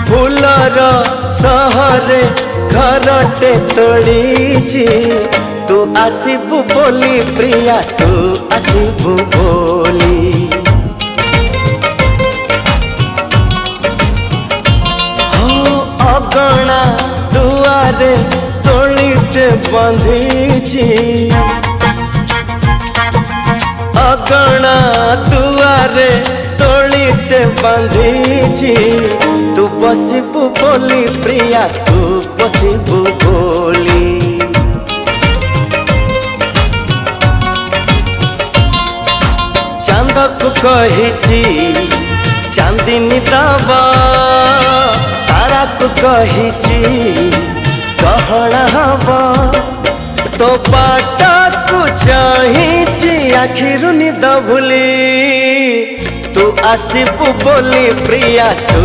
फूलर सहरे घरटे तोड़ी तू आसबू बोली प्रिया तू आसबू बोली हो अगणा दुआरे तोड़ीटे बंधी अगणा दुआरे तोड़ीटे बंधी तू बसबू बोली प्रिया तू बसबू बोली चांद को कही चांदनी दबा तारा को कही कहना हवा तो बाटा को चाही आखिर निद भूली तू आसबू बोली प्रिया तू